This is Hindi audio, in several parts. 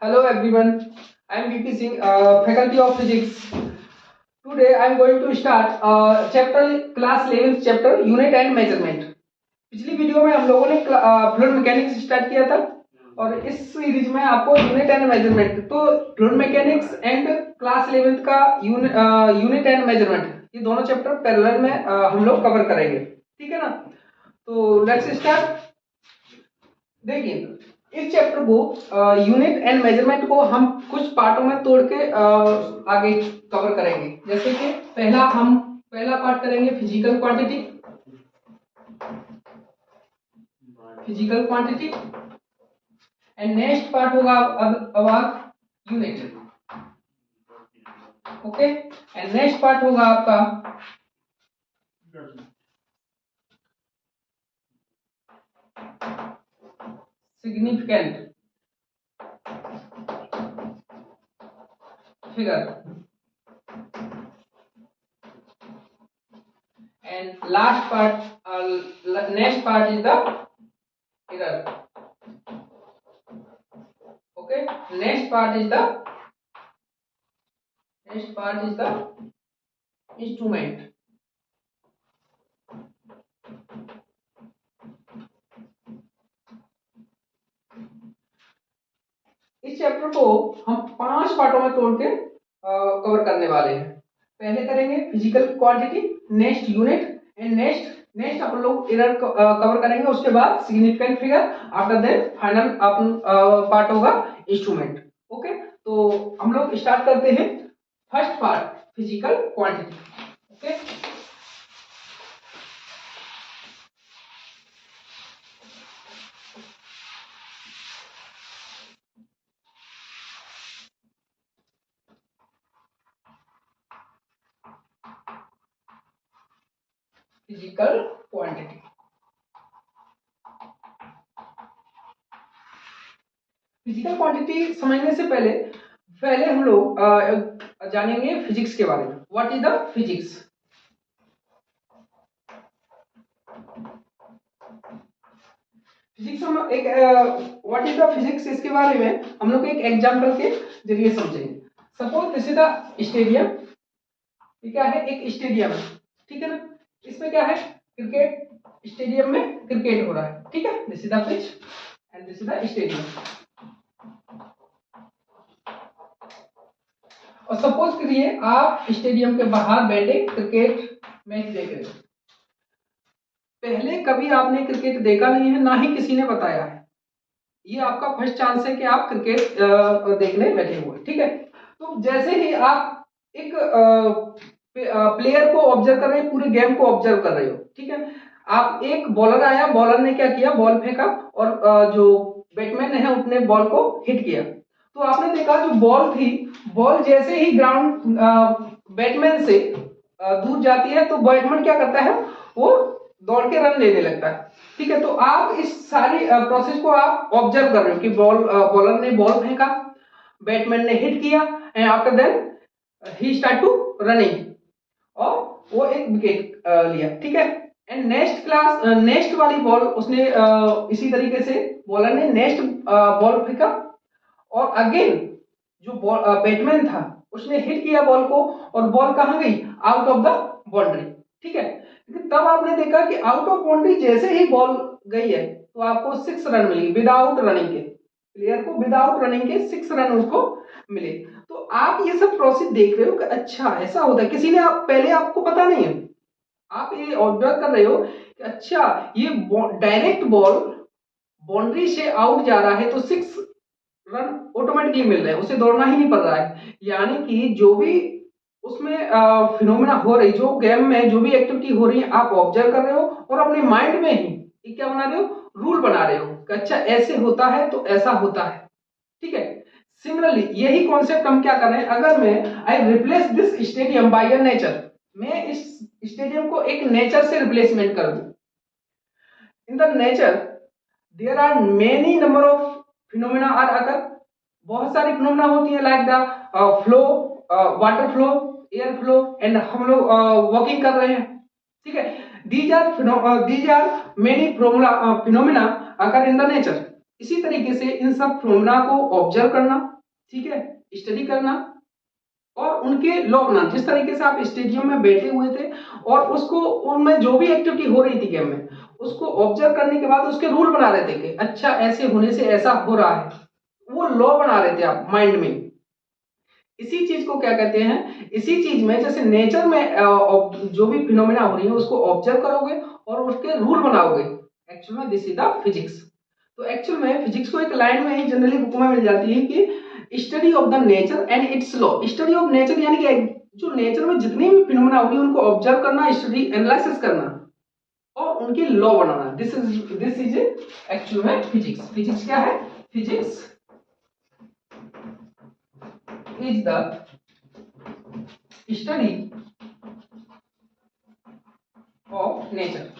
Hello everyone, I am VP Singh, Faculty of Physics. Today I am going to start chapter class 11th chapter Unit and Measurement. पिछली वीडियो में हम लोगों ने फ्लूइड मैकेनिक्स स्टार्ट किया था और इस सीरीज में आपको यूनिट एंड मेजरमेंट, तो fluid mechanics and class 11th का यूनिट एंड मेजरमेंट, ये दोनों चैप्टर पैरेलल में हम लोग कवर करेंगे, ठीक है ना। तो लेट्स स्टार्ट। देखिए, इस चैप्टर को यूनिट एंड मेजरमेंट को हम कुछ पार्टों में तोड़ के आगे कवर करेंगे। जैसे कि पहला पार्ट करेंगे physical quantity and next part होगा अब unit, okay. And next part होगा आपका significant figure and last part next part is the error, okay. next part is the instrument. इस चैप्टर को हम 5 पार्टों में तोड़ के कवर करने वाले हैं। पहले करेंगे physical quantity, next unit and next अपन लोग एरर कवर करेंगे। उसके बाद significant figure, after that final अपन पार्ट होगा इंस्ट्रूमेंट, ओके। तो हम लोग स्टार्ट करते हैं first part physical quantity, okay. Physical quantity, physical quantity समझने से पहले हम लोग जानेंगे फिजिक्स के बारे में। What is the physics? Physics हम एक व्हाट इज द फिजिक्स, इसके बारे में हम लोग एक एग्जांपल के जरिए समझेंगे। Suppose this is the stadium, ये क्या है? एक स्टेडियम है, ठीक है ना। इसमें क्या है? क्रिकेट, स्टेडियम में क्रिकेट हो रहा है, ठीक है। This is the pitch and this is the stadium. और सपोज करिए आप स्टेडियम के बाहर बैठे क्रिकेट मैच देख रहे हो। पहले कभी आपने क्रिकेट देखा नहीं है, ना ही किसी ने बताया है। ये आपका फर्स्ट चांस है कि आप क्रिकेट देखने बैठे हुए, ठीक है। तो जैसे ही आप एक प्लेयर को ऑब्जर्व कर रहे हैं, पूरे गेम को ऑब्जर्व कर रहे हो, ठीक है। आप एक बॉलर आया, बॉलर ने क्या किया? बॉल फेंका और जो बैट्समैन है उसने बॉल को हिट किया। तो आपने देखा जो बॉल थी, बॉल जैसे ही ग्राउंड बैट्समैन से दूर जाती है तो बैट्समैन क्या करता है? वो दौड़ के रन लेने लगता है, ठीक है। तो आप इस सारी प्रोसेस को आप ऑब्जर्व कर रहे हो कि बॉलर ने बॉल फेंका, बैट्समैन ने हिट किया and after then he start to running और वो एक विकेट लिया, ठीक है। एंड नेक्स्ट वाली बॉल उसने इसी तरीके से बॉलर ने नेक्स्ट बॉल फेंका और अगेन जो बैट्समैन था उसने हिट किया बॉल को और बॉल कहां गई? आउट ऑफ द बाउंड्री, ठीक है। लेकिन तब आपने देखा कि आउट ऑफ बाउंड्री जैसे ही बॉल गई है तो आपको 6 रन मिलेगी विदाउट रनिंग के। प्लेयर को विदाउट रनिंग के 6 रन उसको मिले। तो आप ये सब प्रोसेस देख रहे हो कि अच्छा ऐसा होता है, किसी ने पहले आपको पता नहीं है, आप ये ऑब्जर्व कर रहे हो कि अच्छा ये डायरेक्ट बॉल बाउंड्री से आउट जा रहा है तो 6 रन ऑटोमेटिकली मिल रहे हैं, उसे दौड़ना ही नहीं पड़ रहा है। यानी कि जो भी उसमें फिनोमेना हो रही, जो गेम में जो भी एक्टिविटी हो रही है, आप ऑब्जर्व कर रहे हो और अपने माइंड में ही क्या बना रहे हो? रूल बना रहे हो कि अच्छा ऐसे होता है तो ऐसा होता है, ठीक है। सिमिलरली यही कॉन्सेप्ट हम क्या कर रहे हैं, अगर मैं I replace this stadium by a nature, मैं इस स्टेडियम को एक नेचर से रिप्लेसमेंट कर दूं। In the nature there are many number of phenomena are occur, बहुत सारी फिनोमेना होती है like the flow, water flow, air flow and हम लोग वॉकिंग कर रहे हैं, ठीक है। These are many phenomena occur in the nature. इसी तरीके से इन सब फिनोमेना को ऑब्जर्व करना ठीक है, स्टडी करना और उनके लॉ बनाना। जिस तरीके से आप स्टेडियम में बैठे हुए थे और उसको उनमें जो भी एक्टिविटी हो रही थी गेम में उसको ऑब्जर्व करने के बाद उसके रूल बना रहे थे कि अच्छा ऐसे होने से ऐसा हो रहा है, वो लॉ बना रहे थे आप माइंड में। इसी चीज को क्या कहते हैं, इसी चीज में जैसे नेचर में जो भी फिनोमेना हो रही है उसको ऑब्जर्व करोगे और उसके रूल बनाओगे, एक्चुअल में दिस इज द फिजिक्स। तो एक्चुअल में फिजिक्स को एक लाइन में ही जनरली बुक में मिल जाती है कि study of the nature and it's law. Study of nature यानी कि जो नेचर में जितनी भी फिनोमेना हो रही है उनको ऑब्जर्व करना, स्टडी एनालिसिस करना और उनकी law banana. This is actual में फिजिक्स। फिजिक्स क्या है? Physics is the study of nature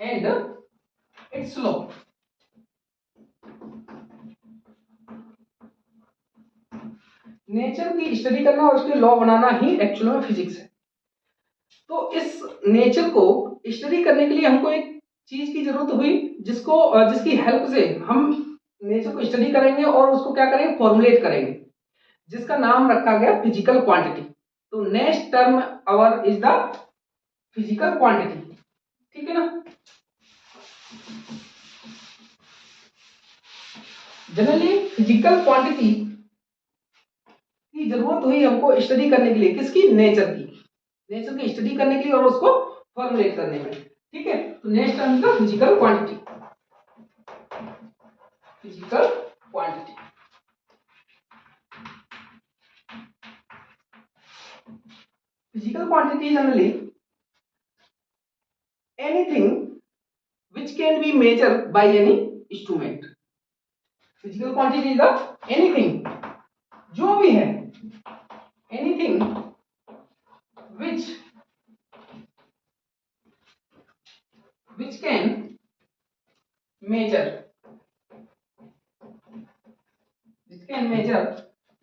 and its law। Nature की स्टडी करना और उसके लॉ बनाना ही एक्चुअल में फिजिक्स है। तो इस नेचर को स्टडी करने के लिए हमको एक चीज की जरूरत हुई जिसकी हेल्प से हम नेचर को स्टडी करेंगे और उसको क्या करेंगे, फॉर्मुलेट करेंगे, जिसका नाम रखा गया फिजिकल क्वांटिटी। तो next term our is the physical quantity. ठीक है ना। जनरली फिजिकल क्वांटिटी की जरूरत हुई हमको स्टडी करने के लिए, किसकी? नेचर की। नेचर की स्टडी करने के लिए और उसको फॉर्मुलेट करने में। ठीक है, तो next term is the physical quantity. Physical quantity, physical quantity generally anything which can be measured by any instrument। Physical quantity is the anything, जो भी है, anything which can measure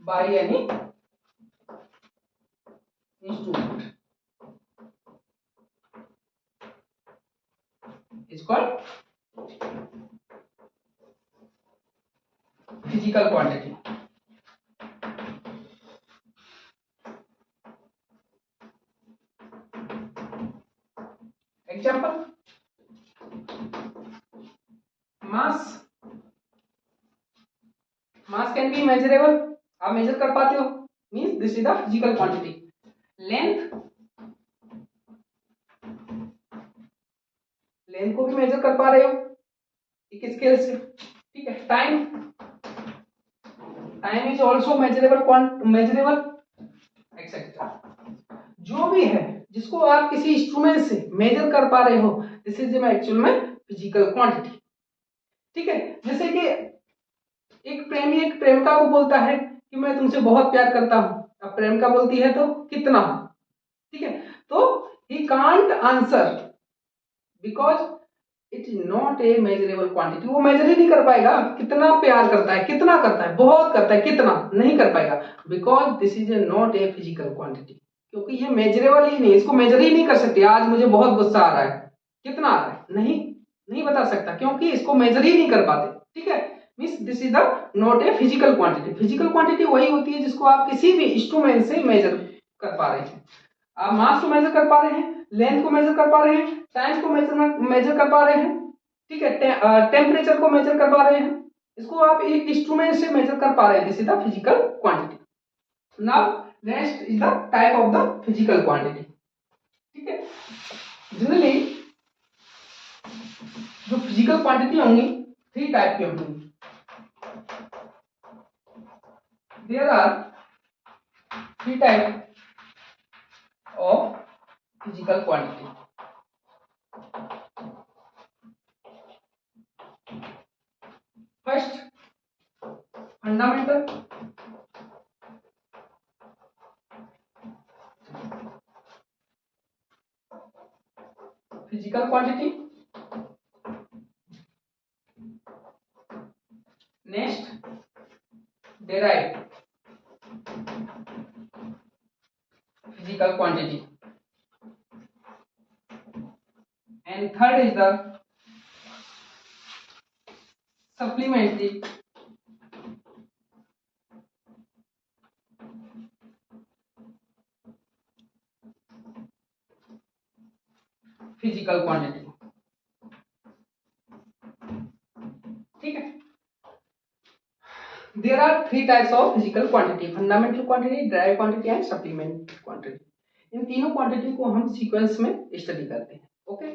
by any instrument is called physical quantity। Example, mass can be measurable, आप मेजर कर पाते हो, means this is the physical quantity. Length को भी मेजर कर पा रहे हो एक स्केल से। ठीक है, time is also measurable etcetera. जो भी है जिसको आप किसी इंस्ट्रूमेंट से मेजर कर पा रहे हो, दिस इज एक्चुअल में फिजिकल क्वांटिटी। ठीक है, जैसे कि एक प्रेमी एक प्रेमिका को बोलता है कि मैं तुमसे बहुत प्यार करता हूं। अब प्रेमिका बोलती है तो कितना? ठीक है, तो he can't answer because it is not a measurable quantity. वो मेजर ही नहीं कर पाएगा कितना प्यार करता है, कितना करता है, बहुत करता है, कितना नहीं कर पाएगा, because this is a not a physical quantity. क्योंकि ये मेजरेबल ही नहीं, इसको मेजर ही नहीं कर सकते। आज मुझे बहुत गुस्सा आ रहा है, कितना आ रहा है, नहीं बता सकता, क्योंकि इसको मेजर ही नहीं कर पाते। ठीक है, means this is the not a physical quantity. Physical quantity वही होती है जिसको आप किसी भी इंस्ट्रूमेंट से मेजर कर पा रहे हैं। आप मास को मेजर कर पा रहे हैं, लेंथ को मेजर कर पा रहे हैं, टाइम को मेजर कर पा रहे हैं। ठीक है, टेम्परेचर को मेजर कर पा रहे हैं, इसको आप एक इंस्ट्रूमेंट से मेजर कर पा रहे हैं। This is the physical quantity. Now next is the type of the physical quantity. ठीक है, जनरली जो फिजिकल क्वांटिटी होंगी 3 टाइप की होंगी। There are 3 type of physical quantity. First, fundamental, physical quantity. Next, derived physical quantity. And third is the supplementary physical quantity. ठीक है, there are three types of physical quantity, fundamental quantity, derived quantity and supplement quantity. इन तीनों क्वांटिटी को हम सीक्वेंस में स्टडी करते हैं। ओके,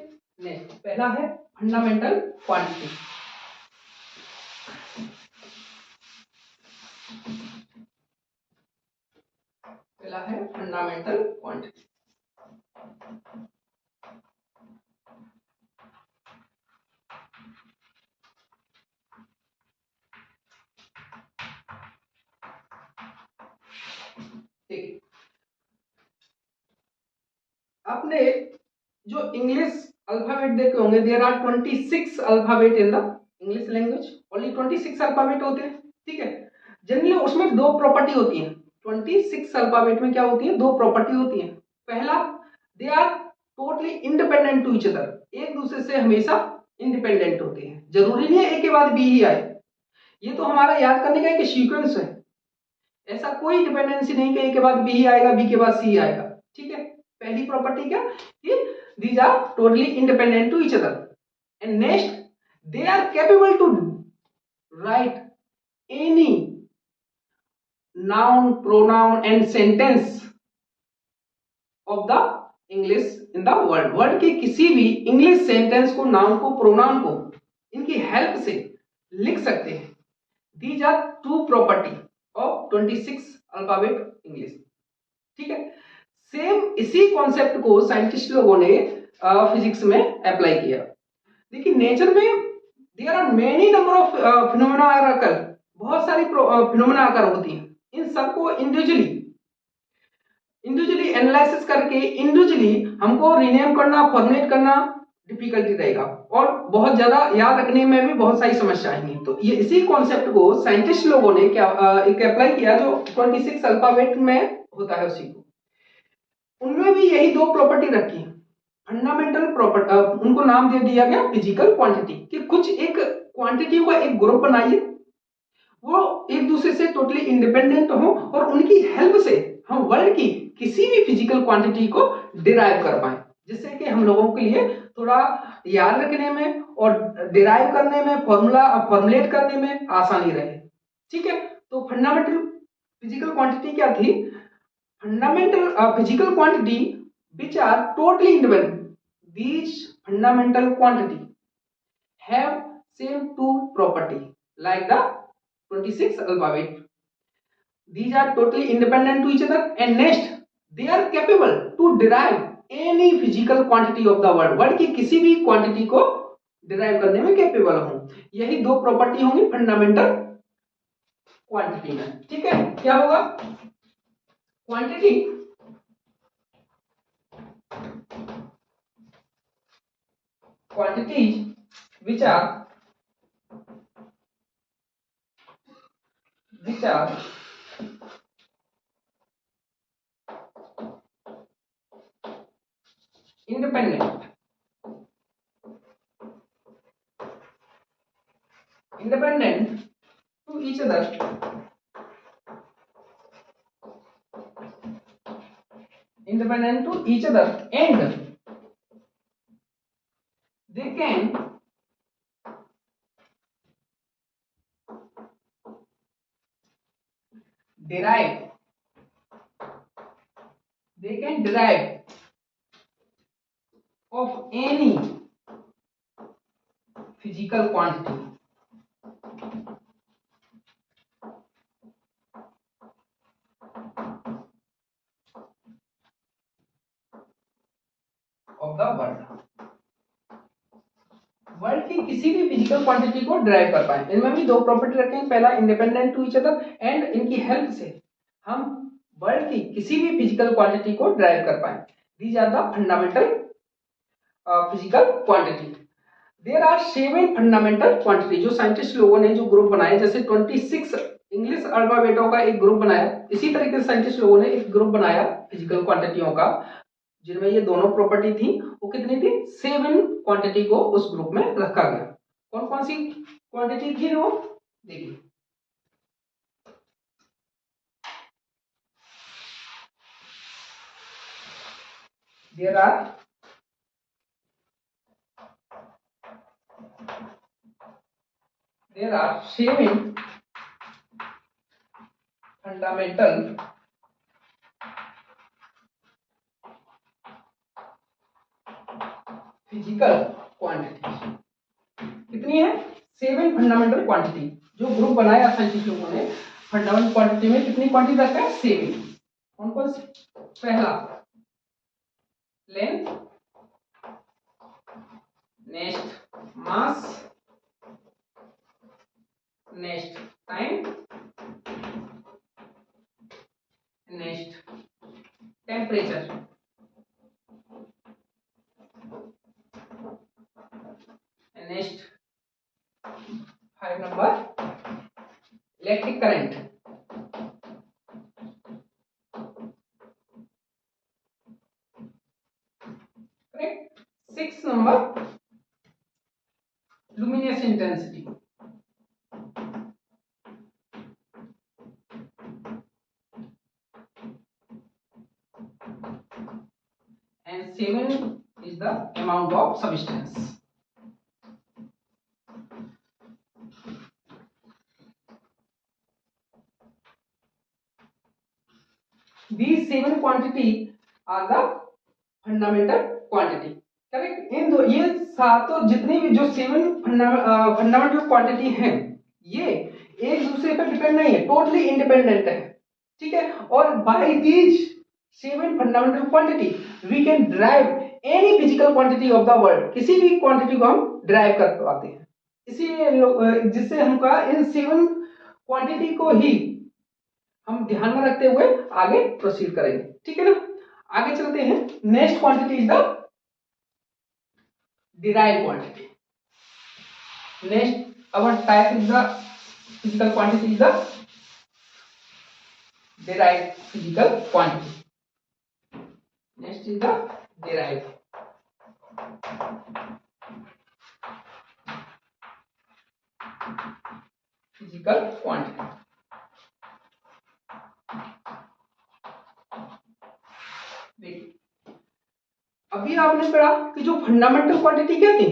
नेक्स्ट पहला है फंडामेंटल क्वांटिटी। पहला है फंडामेंटल क्वांटिटी। ठीक, आपने जो इंग्लिश अल्फाबेट देखे होंगे, there are 26 alphabet in the English language, only 26 alphabet होते हैं। ठीक है, जनरली उसमें दो प्रॉपर्टी होती है। 26 अल्फाबेट में क्या होती है, दो प्रॉपर्टी होती है। पहला, they are totally independent to each other, एक दूसरे से हमेशा इंडिपेंडेंट होते हैं। जरूरी नहीं है एक के बाद बी ही आए, ये तो हमारा याद करने का एक सीक्वेंस है। ऐसा कोई डिपेंडेंसी नहीं कि ए के बाद बी ही आएगा, बी के बाद सी आएगा। ठीक है, पहली प्रॉपर्टी क्या कि these are totally independent to each other. And next, they are capable to write any noun, pronoun and sentence of the English in the world. World के किसी भी इंग्लिश सेंटेंस को, नाउन को, प्रोनाउन को इनकी हेल्प से लिख सकते हैं। These are two property of 26 alphabet English. ठीक है, सेम इसी कॉन्सेप्ट को साइंटिस्ट लोगों ने फिजिक्स में अप्लाई किया। देखिए, नेचर में there are many number of phenomena occur, बहुत सारी फिनोमेना अकर होती हैं। इन सबको इंडिविजुअली एनालिसिस करके इंडिविजुअली हमको रीनेम करना, फॉर्मुलेट करना डिफिकल्टी रहेगा और बहुत ज्यादा याद रखने में भी बहुत सारी समस्या आएंगी। तो ये इसी कॉन्सेप्ट को साइंटिस्ट लोगों ने क्या एक अप्लाई किया जो 26 अल्फाबेट में होता है, उसी को उनमें भी यही दो प्रॉपर्टी रखी है। फंडामेंटल प्रॉपर्टी, उनको नाम दे दिया गया फिजिकल क्वांटिटी, कि कुछ एक क्वांटिटी का एक ग्रुप बनाइए, वो एक दूसरे से टोटली इंडिपेंडेंट हो और उनकी हेल्प से हम वर्ल्ड की किसी भी फिजिकल क्वांटिटी को डिराइव कर पाए, जिससे कि हम लोगों के लिए थोड़ा याद रखने में और डिराइव करने में, फॉर्मुलेट करने में आसानी रहे। ठीक है, तो फंडामेंटल फिजिकल क्वांटिटी क्या थी? Fundamental physical quantity which are totally independent. These fundamental quantity have same two property like the 26 alphabet. These are totally independent to each other, and next they are capable to derive any physical quantity of the world. World की किसी भी क्वांटिटी को डिराइव करने में कैपेबल हो। यही दो प्रॉपर्टी होंगी फंडामेंटल क्वांटिटी में। ठीक है, क्या होगा? Quantity quantities which are independent to each other, and they can derive of any physical quantity of the world। World की किसी भी फिजिकल क्वांटिटी को डिराइव कर पाए। इनमें भी दो प्रॉपर्टी रखेंगे, पहला independent to each other, and इनकी हेल्प से हम वर्ल्ड की किसी भी फिजिकल क्वांटिटी को डिराइव कर पाए। These are the fundamental physical quantity. There are 7 fundamental quantity जो साइंटिस्ट लोगों ने जो ग्रुप बनाए, जैसे 26 इंग्लिश अल्फाबेटों का एक ग्रुप बनाया, इसी तरीके से साइंटिस्ट लोगों ने एक ग्रुप बनाया फिजिकल क्वांटिटियों का, जिनमें ये दोनों प्रॉपर्टी थी। वो कितनी थी? 7 क्वांटिटी को उस ग्रुप में रखा गया। कौन कौन सी क्वांटिटी थी वो देखिए। There are there are 7 fundamental physical quantity. कितनी है? 7 फंडामेंटल क्वांटिटी। जो ग्रुप बनाया साइंटिस्ट लोगों ने, फंडामेंटल क्वांटिटी में कितनी क्वांटिटी रखते हैं? 7। कौन कौन सी? पहला length, next mass, next time, next temperature, next 5 number electric current, correct. 6 number luminous intensity, and 7 is the amount of substance. These 7 quantity are the fundamental quantity, correct. इन दो ये सातों जितनी भी जो 7 फंडामेंटल क्वांटिटी हैं, ये एक दूसरे पर डिपेंड नहीं है, टोटली इंडिपेंडेंट है, ठीक है। और by these 7 fundamental quantity we can drive any physical quantity of the world. किसी भी क्वांटिटी को हम ड्राइव कर पाते हैं, इसीलिए जिससे हम कहा इन 7 क्वांटिटी को ही हम ध्यान में रखते हुए आगे प्रोसीड करेंगे, ठीक है ना। आगे चलते हैं। Next quantity is the derived quantity. Next our type is the physical quantity is the derived physical quantity. Next is the derived physical quantity. देखिए अभी आपने पढ़ा कि जो फंडामेंटल क्वांटिटी क्या थी?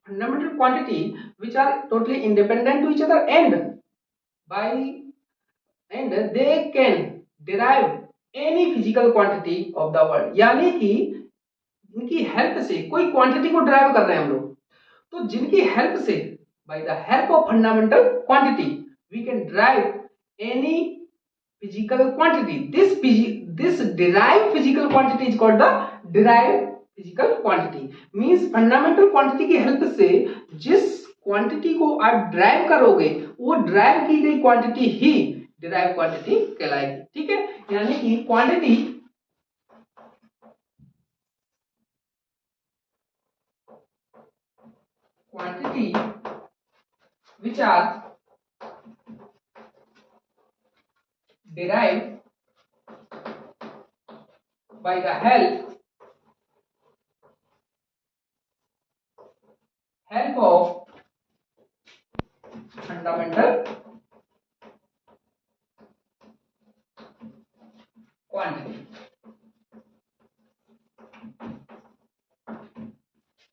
Fundamental quantity which are totally independent to each other and they can derive any physical quantity of the world. यानी कि इनकी हेल्प से कोई क्वांटिटी को ड्राइव कर रहे हैं हम लोग, तो जिनकी हेल्प से by the help of fundamental quantity we can drive any physical quantity. This derived physical quantity is called the derived physical quantity। Means fundamental quantity की हेल्प से जिस क्वांटिटी को आप ड्राइव करोगे वो ड्राइव की गई क्वांटिटी ही derived क्वांटिटी कहलाएगी, ठीक है। यानी कि quantity which are derived by the help of fundamental quantity।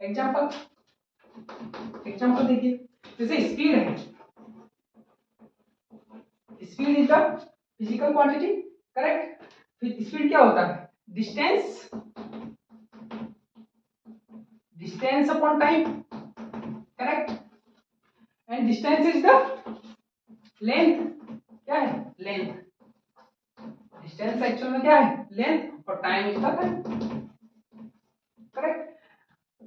Example देखिए, जैसे स्पीड है, speed is the physical quantity, correct. Speed क्या होता है? Distance upon time, correct. And distance is the length. क्या है? लेंथ। डिस्टेंस एक्चुअल में क्या है? लेंथ, और time is the time, correct.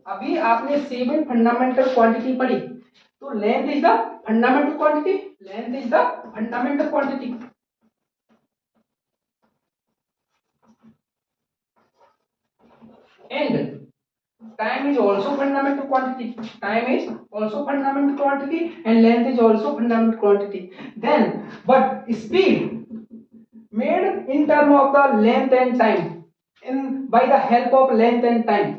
अभी आपने 7 फंडामेंटल क्वांटिटी पढ़ी, तो length is the fundamental quantity, length is the fundamental quantity, and time is also fundamental quantity, time is also fundamental quantity, and length is also fundamental quantity. Then but speed made in term of the length and time, in by the help of length and time।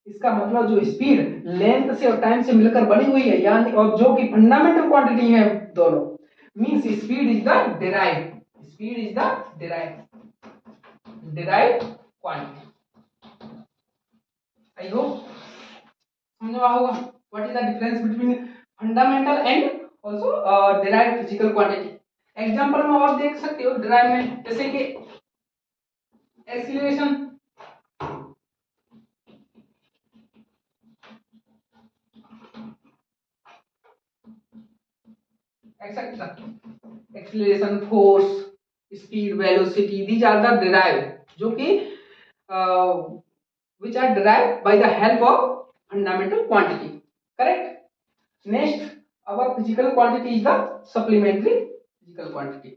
इसका मतलब जो स्पीड लेंथ से और टाइम से मिलकर बनी हुई है, यानी और जो कि फंडामेंटल क्वांटिटी है दोनों, means speed is the derived, speed is the derived quantity. I hope समझ में होगा what is the difference between fundamental and also derive physical quantity. Example में और देख सकते हो डिराइव में, जैसे कि acceleration, etcetera, acceleration, force, speed, velocity, these are the derive, जो कि which are derived by the help of fundamental quantity. Correct? Next, our physical quantity is the supplementary physical quantity.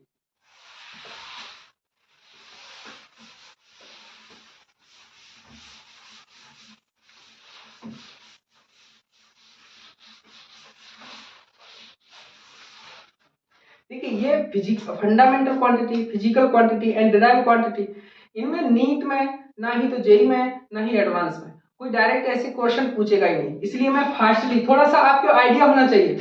देखिए ये physics fundamental quantity, physical quantity and derive quantity, इनमें नीट में ना ही तो जेई में ना ही एडवांस में कोई डायरेक्ट ऐसे क्वेश्चन पूछेगा ही नहीं, इसलिए मैं फास्टली थोड़ा सा आपको आइडिया होना चाहिए,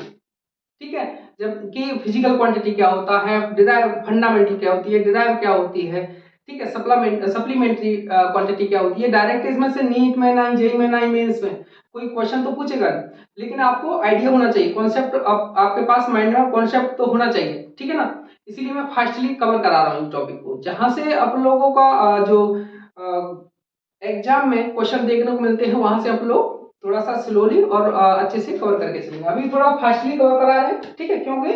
ठीक है, जबकि फिजिकल क्वांटिटी क्या होता है, डिराइव फंडामेंटल क्या होती है, डिराइव क्या होती है, ठीक है, सप्लीमेंट्री क्वांटिटी क्या होती है। डायरेक्ट इसमें से नीट में ना ही जेई में ना ही मेंस में कोई क्वेश्चन तो पूछेगा, लेकिन आपको आइडिया होना चाहिए, कॉन्सेप्ट आपके पास माइंड में कॉन्सेप्ट तो होना चाहिए, ठीक है ना। इसीलिए मैं फास्टली कवर करा रहा हूँ टॉपिक को, जहां से आप लोगों का जो एग्जाम में क्वेश्चन देखने को मिलते हैं वहां से आप लोग थोड़ा सा स्लोली और अच्छे से कवर करके चलेंगे। अभी थोड़ा फास्टली कवर करा रहे हैं, ठीक है, क्योंकि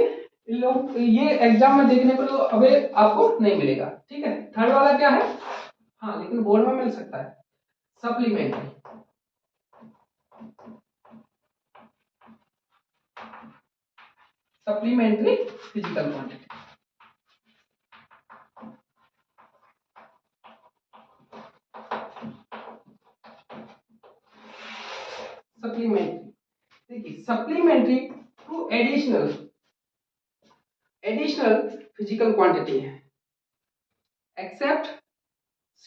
इन लोग ये एग्जाम में देखने को तो अभी आपको नहीं मिलेगा, ठीक है। थर्ड वाला क्या है, हाँ लेकिन बोर्ड में मिल सकता है, supplementary, supplementary physical quantity. Supplementary, देखिए supplementary to additional physical quantity है, एक्सेप्ट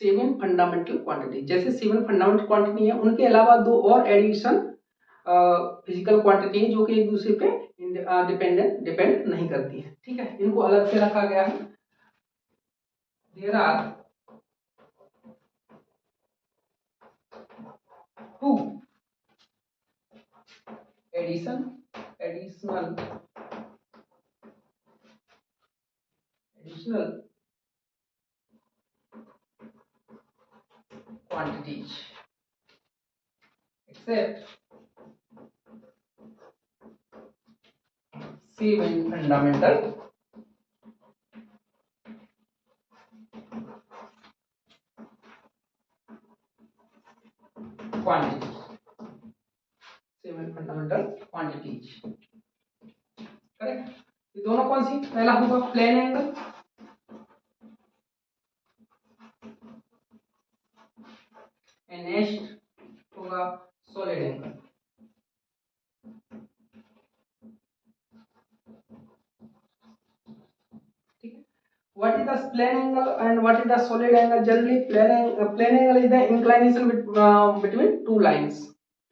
7 फंडामेंटल क्वांटिटी। जैसे 7 फंडामेंटल क्वांटिटी है, उनके अलावा 2 और एडिशन फिजिकल क्वांटिटी है जो कि एक दूसरे पे डिपेंड नहीं करती है, ठीक है, इनको अलग से रखा गया है। There are 2 additional quantities except 7 fundamental quantities, 7 fundamental quantities, correct. ये दोनों कौन सी, पहला होगा प्लेन एंगल, एंड नेक्स्ट होगा solid angle. What is the plane angle and what is the solid angle? Generally, plane angle is the inclination between two lines.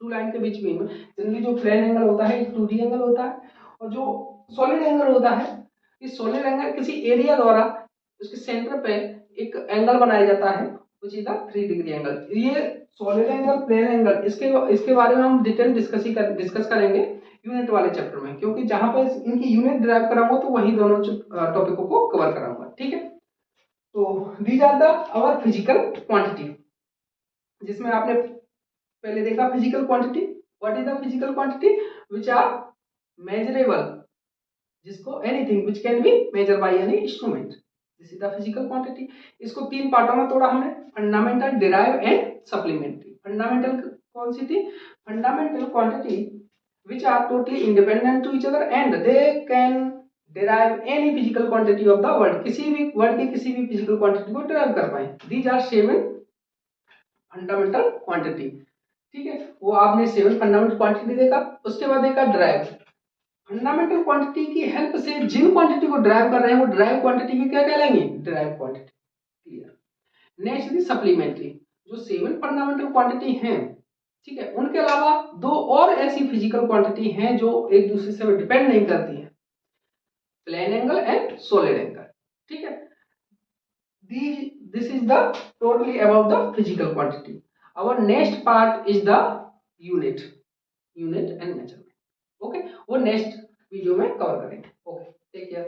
Two line के बीच में जनरली जो प्लेन एंगल होता है 2D एंगल होता है, और जो सॉलिड एंगल होता है, इस सॉलिड एंगल किसी एरिया द्वारा उसके सेंटर पे एक एंगल बनाया जाता है, which is the 3 degree angle. ये सॉलिड एंगल, प्लेन एंगल, इसके बारे में हम डिटेल डिस्कस करेंगे यूनिट वाले चैप्टर में, क्योंकि जहां पर इनकी यूनिट ड्राइव कराऊंगा तो वही दोनों टॉपिकों को कवर कराऊंगा, ठीक है। तो these are the our physical quantity, जिसमें आपने पहले देखा physical quantity, what is the physical quantity, which are measurable, जिसको anything which can be measure by any instrument, this is the physical quantity. इसको 3 पार्टों में तोड़ा हमने, fundamental, derive and supplementary. Fundamental कौन सी थी, fundamental quantity which are totally independent to each other and they can derive any physical quantity of the world, किसी भी वर्ल्ड के किसी भी फिजिकल क्वांटिटी को derive कर पाए। these are 7 फंडामेंटल क्वांटिटी, ठीक है, वो आपने 7 फंडामेंटल क्वांटिटी देखा। उसके बाद देखा ड्राइव। फंडामेंटल क्वांटिटी की हेल्प से जिन क्वांटिटी को ड्राइव कर रहे हैं वो ड्राइव क्वांटिटी की क्या कहलाएंगे, drive quantity, clear. Next supplementary, जो 7 फंडामेंटल क्वांटिटी हैं, ठीक है, उनके अलावा 2 और ऐसी फिजिकल क्वांटिटी हैं जो एक दूसरे से डिपेंड नहीं करती हैं, plane angle and solid angle, ठीक है। This is the totally about the physical quantity. Our next part is the unit and measurement, okay, वो नेक्स्ट वीडियो में कवर करेंगे। Okay, take care.